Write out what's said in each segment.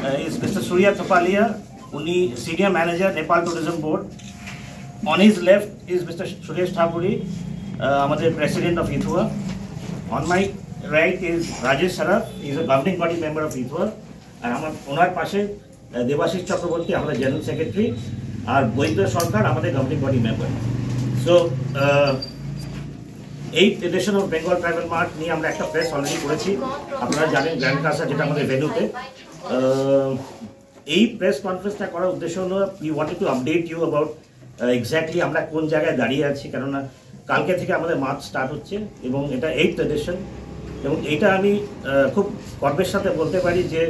is Mr. Surya Thapalia, Uni Senior Manager, Nepal Tourism Board. On his left is Mr. Suresh Thapuri, the President of ITHUA. On my right is Rajesh Saraf, he is a governing body member of ITHUA. And onar pashe Debashish Chakraborty, our General Secretary, and Boindra Sarkar, our governing body member. So, 8th edition of Bengal Travel Mart নিয়ে আমরা একটা press already করেছি আপনারা জানেন grand কাসা যেটা আমাদের ভেন্যুতে এই প্রেস কনফারেন্সটা করার উদ্দেশ্য হলো we wanted to update you about exactly আমরা কোন জায়গায় দাঁড়িয়ে আছি কারণ কালকে থেকে আমাদের মার্চ স্টার্ট হচ্ছে এবং এটা 8th এডিশন এবং এটা আমি খুব গর্বের সাথে বলতে পারি যে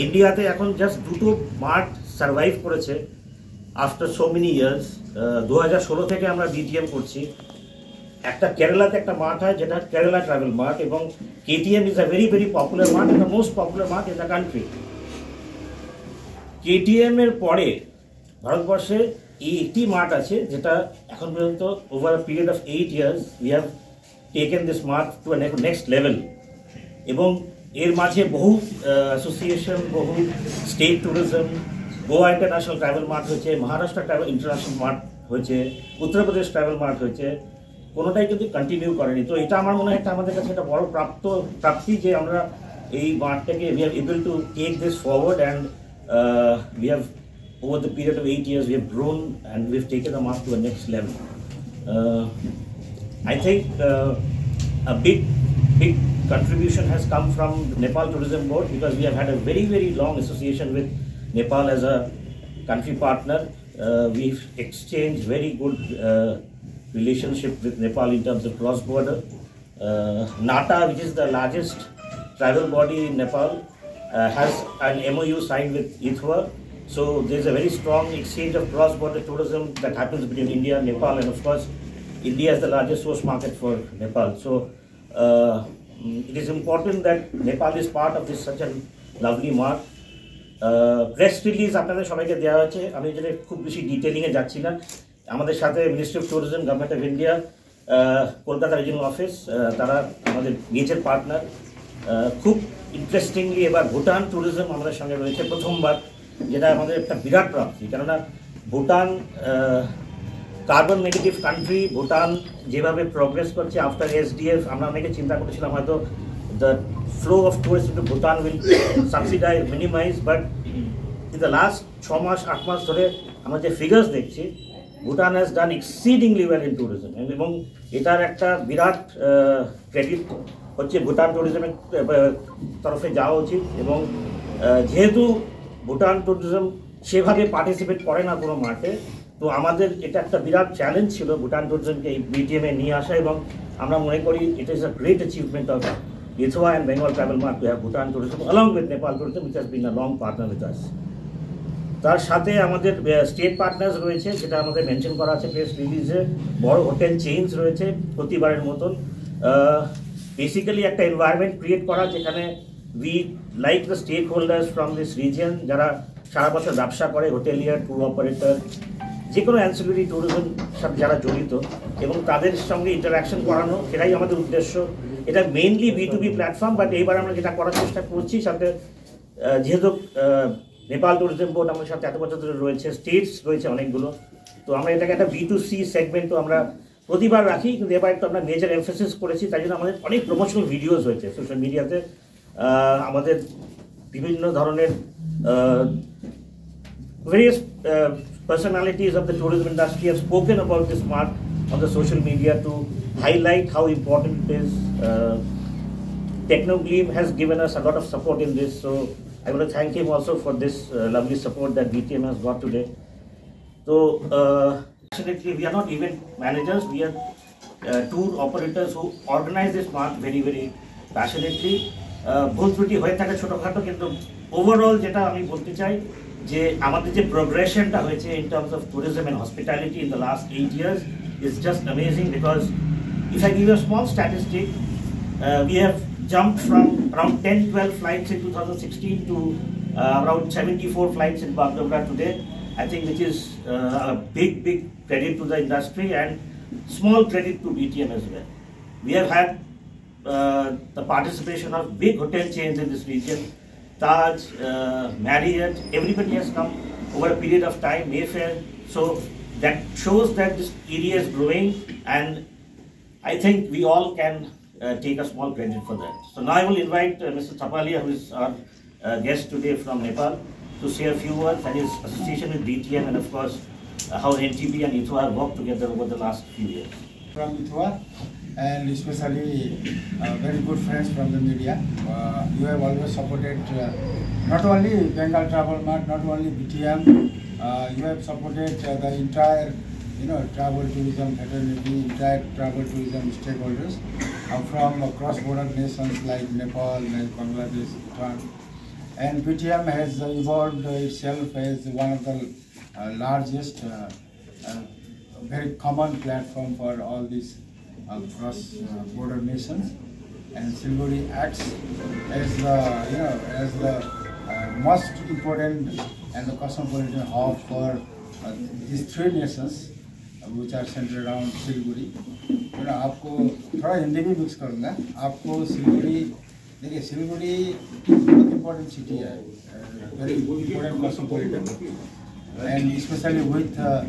ইন্ডিয়াতে এখন জাস্ট দুটো মার্ট সার্ভাইভ করেছে আফটার সো মেনি ইয়ার্স 2016 থেকে আমরা বিটিএম করছি একটা কেরালাতে একটা মার্ট হয় যেটা কেরালা ট্রাভেল মার্ট এবং KTM is a very popular mart and the most popular mart in the country KTM এর পরে ভারতবর্ষে এই একটি মার্ট আছে যেটা এখন পর্যন্ত over a period of 8 years we have taken this mart to a next level এবং এর মাঝে বহু অ্যাসোসিয়েশন বহু state tourism Goa international travel mart হয়েছে মহারাষ্ট্র ট্রাভেল ইন্টারন্যাশনাল মার্ট হয়েছে উত্তরপ্রদেশ ট্রাভেল মার্ট হয়েছে কোনোটাই কিন্তু কন্টিনিউ করেনি তো এটা আমার মনে হয় একটা আমাদের কাছে একটা বড় প্রাপ্তি যে আমরা এই মার্টটাকে we have able to take this forward and we have over the period of 8 years we have grown and we have taken the mark to a next level. I think a big contribution has come from the Nepal Tourism Board because we have had a very long association with Nepal as a country partner. We've exchanged very good relationship with Nepal in terms of cross-border. NATA, which is the largest travel body in Nepal, has an MOU signed with ITHUA. So there's a very strong exchange of cross-border tourism that happens between India and Nepal, and of course, India is the largest source market for Nepal. So it is important that Nepal is part of this such a lovely mart. Press release আপনাদের সবাইকে দেওয়া হয়েছে আমি যেটা খুব বেশি ডিটেইলিংয়ে যাচ্ছি না আমাদের সাথে ministry of tourism government of India Kolkata regional office তারা আমাদের মেজর পার্টনার খুব ইন্টারেস্টিংলি এবার ভুটান ট্যুরিজম আমাদের সঙ্গে রয়েছে প্রথমবার যেটা আমাদের একটা বিরাট প্রাপ্তি কেননা Bhutan carbon negative country Bhutan যেভাবে প্রোগ্রেস করছে আফটার এসডিএফ আমরা অনেকে চিন্তা করেছিলাম হয়তো the flow of tourist to Bhutan will subsidise minimise but in the last 6 মাস 8 মাস ধরে আমরা যে ফিগার্স দেখছি Bhutan has done exceedingly well in tourism এবং এটার একটা বিরাট ক্রেডিট হচ্ছে ভুটান ট্যুরিজমের তরফে যাওয়া উচিত এবং যেহেতু ভুটান ট্যুরিজম সেভাবে পার্টিসিপেট করে না কোনো মাঠে তো আমাদের এটা একটা বিরাট চ্যালেঞ্জ ছিল ভুটান ট্যুরিজমকে এই বিটিএমে নিয়ে আসা এবং আমরা মনে করি it is a great achievement of ITHUA and Bengal Travel Mart to have Bhutan tourism along with Nepal tourism which has been a long partner with us. তার সাথে আমাদের স্টেট পার্টনার্স রয়েছে যেটা আমাদের মেনশন করা আছে প্রেস রিলিজে বড় hotel chains রয়েছে প্রতিবারের মতন বেসিক্যালি একটা এনভায়রনমেন্ট ক্রিয়েট করা যেখানে we like the stakeholders from this region যারা সারা বছর ব্যবসা করে হোটেলিয়ার ট্যুর অপারেটর যে কোনো অ্যান্সিলারি ট্যুরিজম সাথে যারা জড়িত এবং তাদের সঙ্গে ইন্টারাকশন করানো সেটাই আমাদের উদ্দেশ্য এটা মেইনলি B2B প্ল্যাটফর্ম বাট এইবার আমরা যেটা করার চেষ্টা করছি সাথে যেহেতু নেপাল ট্যুরিজম বোর্ড আমাদের সাথে এত বছর ধরে রয়েছে স্টেটস রয়েছে অনেকগুলো তো আমরা এটাকে একটা B2C সেগমেন্ট তো আমরা প্রতিবার রাখি কিন্তু এবার একটু আমরা মেজর এমফেসিস করেছি তাই জন্য আমাদের অনেক প্রমোশনাল ভিডিওস হয়েছে সোশ্যাল মিডিয়াতে আমাদের বিভিন্ন ধরনের various personalities of the tourism industry have spoken about this mart on the social media to highlight how important it is. Technogleam has given us a lot of support in this, so I want to thank him also for this lovely support that BTM has got today. So, actually, we are not event managers; we are tour operators who organize this mart very passionately. ভুল ত্রুটি হয়ে থাকে ছোটখাটো কিন্তু overall যেটা আমি বলতে চাই যে আমাদের যে প্রোগ্রেশনটা হয়েছে in terms of tourism and hospitality in the last 8 years is just amazing because if I give you a small statistic we have jumped from around 10-12 flights in 2016 to around 74 flights in Bagdogra today I think which is a big credit to the industry and small credit to BTM as well. We have had the participation of big hotel chains in this region Taj, Marriott, everybody has come over a period of time, Mayfair. So that shows that this area is growing, and I think we all can take a small credit for that. So now I will invite Mr. Thapalia, who is our guest today from Nepal, to say a few words and his association with BTM, and of course how NTB and ITHWA have worked together over the last few years. From ITHWA, and especially very good friends from the media. You have always supported not only Bengal Travel Mart, not only BTM, you have supported the entire travel tourism fraternity, entire travel tourism stakeholders from cross-border nations like Nepal, like Bangladesh, Bhutan. And BTM has evolved itself as one of the largest, very common platform for all these cross-border nations. And Siliguri acts as the most important and the cosmopolitan hub for these three nations, which are centered around Siliguri. आपको थोड़ा हिंदी भी mix करूँगा. आपको सिलीगुड़ी देखिए, सिलीगुड़ी बहुत important city है, very important cosmopolitan, and especially with the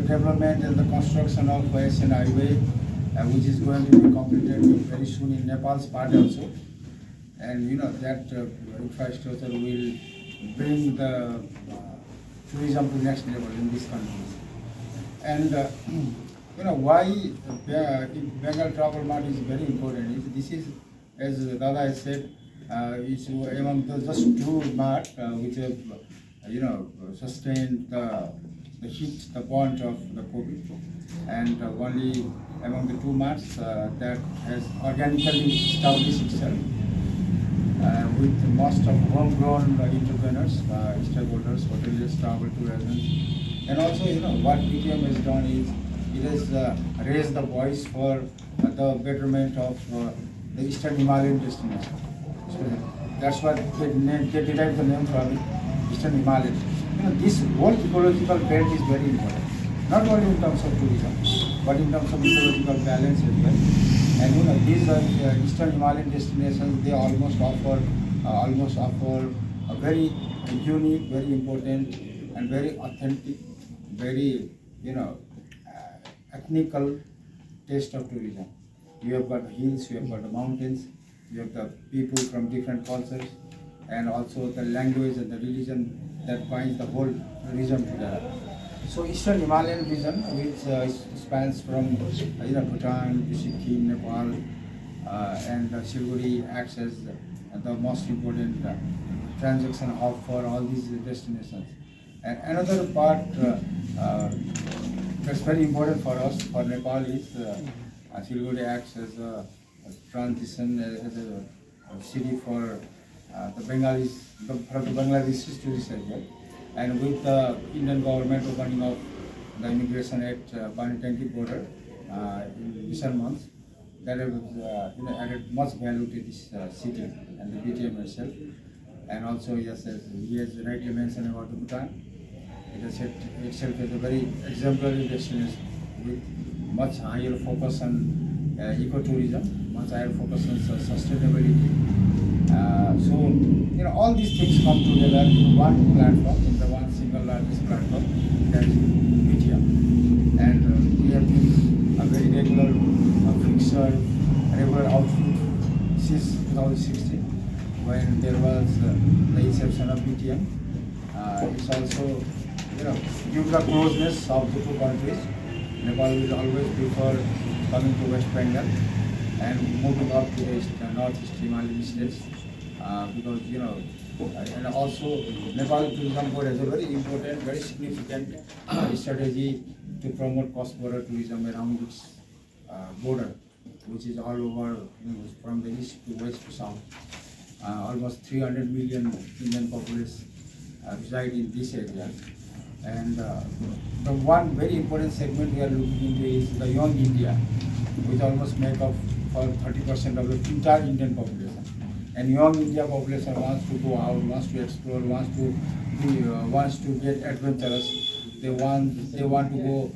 development and the construction of Asian Highway, which is going to be completed very soon in Nepal's part also, and that infrastructure will bring the tourism to next level in these countries. And why Bengal Travel Mart is very important is this is, as Dada has said, it's among the just two mart which have sustained the heat, the point of the COVID, and only among the two marts that has organically established itself with most of homegrown entrepreneurs, stakeholders, hoteliers, travel tourism. And also, what BTM has done is it has raised the voice for the betterment of the Eastern Himalayan destination. So that's what they derived the name from it, Eastern Himalayan. This whole ecological belt is very important, not only in terms of tourism, but in terms of ecological balance as well. And these Eastern Himalayan destinations, they almost offer a very unique, very important, and very authentic, very ethnical taste of tourism. You have got the hills, you have got the mountains, you have the people from different cultures, and also the language and the religion that binds the whole region together. So Eastern Himalayan region, which spans from Bhutan to Sikkim, Nepal, and Siliguri acts as the most important transaction hub for all these destinations. And another part that's very important for us, for Nepal, is Siliguri acts as a transition, as a city for the Bengalis, for the Bangladeshi tourists as well. And with the Indian government opening of the Immigration Act, Bani-Tanki border in recent months, that has added much value to this city and the BTM itself. And also, yes, as he has rightly mentioned about the Bhutan, it has set itself as a very exemplary destination with much higher focus on ecotourism, much higher focus on sustainability. So, all these things come together in one platform, in the one single largest platform, that is BTM. And we have been a very regular fixture, regular outfit since 2016, when there was the inception of BTM. It's also, due to the closeness of the two countries, Nepal will always prefer coming to West Bengal and moving up to the northeast Himalayan states, because and also Nepal Tourism Board has a very important, very significant strategy to promote cross-border tourism around its border, which is all over, from the east to west to south. Almost 300 million Indian population reside in this area. And the one very important segment we are looking into is the young India, which almost make up for 30% of the entire Indian population. And young India population wants to go out, wants to explore, wants to get adventurous. They want to go,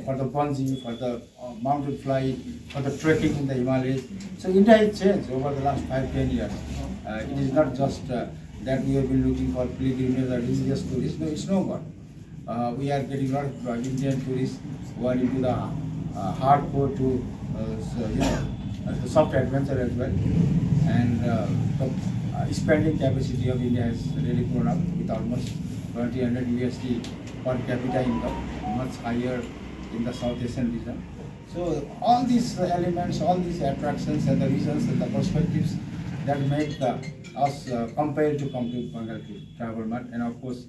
for the bungee, for the mountain flight, for the trekking in the Himalayas. So India has changed over the last 5-10 years. It is not just that we have been looking for pilgrims or religious tourists. No, it's no more. We are getting a lot of Indian tourists who are into the hardcore to the soft adventure as well, and the spending capacity of India has really grown up with almost $2,000 per capita income, much higher in the South Asian region. So all these elements, all these attractions and the reasons and the perspectives that make us compelled to come to Bengal to travel much, and of course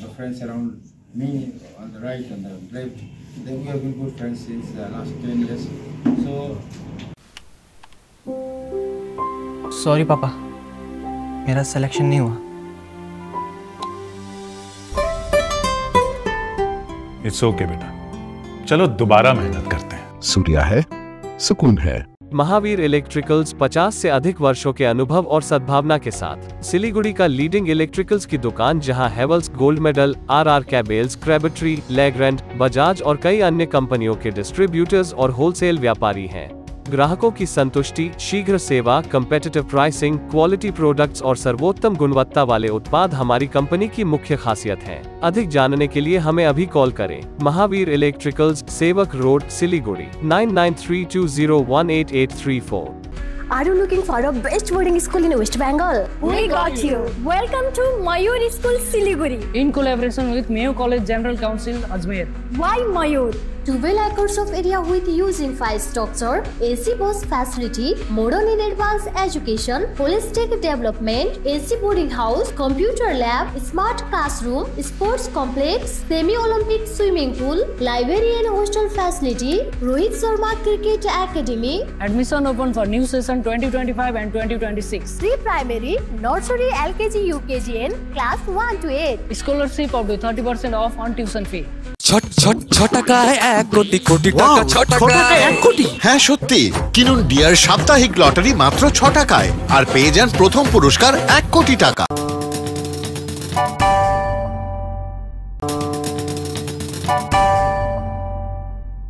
the friends around me on the right and the left, we have been good friends since the last 10 years. So sorry पापा, मेरा selection नहीं हुआ। It's okay बेटा, चलो दोबारा मेहनत करते हैं। सूर्या है, सुकून है। महावीर इलेक्ट्रिकल्स 50 से अधिक वर्षों के अनुभव और सद्भावना के साथ सिलीगुड़ी का लीडिंग इलेक्ट्रिकल्स की दुकान, जहां Havells Gold Medal, RR cables, Crabtree, Legrand, Bajaj और कई अन्य कंपनियों के डिस्ट्रीब्यूटर्स और होलसेल व्यापारी हैं। ग्राहकों की संतुष्टि, शीघ्र सेवा, कम्पेटिटिव प्राइसिंग, क्वालिटी प्रोडक्ट्स और सर्वोत्तम गुणवत्ता वाले उत्पाद हमारी कंपनी की मुख्य खासियत हैं। अधिक जानने के लिए हमें अभी कॉल करें। महावीर इलेक्ट्रिकल्स, सेवक road, Siliguri 9932018834। Are you looking for a best boarding school in West Bengal? We got you. Welcome to Mayur School, Siliguri. In collaboration with Mayo College General Council, Ajmer. Why Mayur? 12 acres of area with huge infrastructure, AC bus facility, modern and advanced education, holistic development, AC boarding house, computer lab, smart classroom, sports complex, semi-Olympic swimming pool, library and hostel facility, Rohit Sharma Cricket Academy. Admission open for new session 2025 and 2026. Pre-primary, nursery, LKG, UKG and class 1 to 8. Scholarship up to 30% off on tuition fee. হ্যাঁ সত্যি, কিনুন deer সাপ্তাহিক lottery মাত্র 6 টাকায় আর পেয়ে যান প্রথম পুরস্কার 1 কোটি টাকা।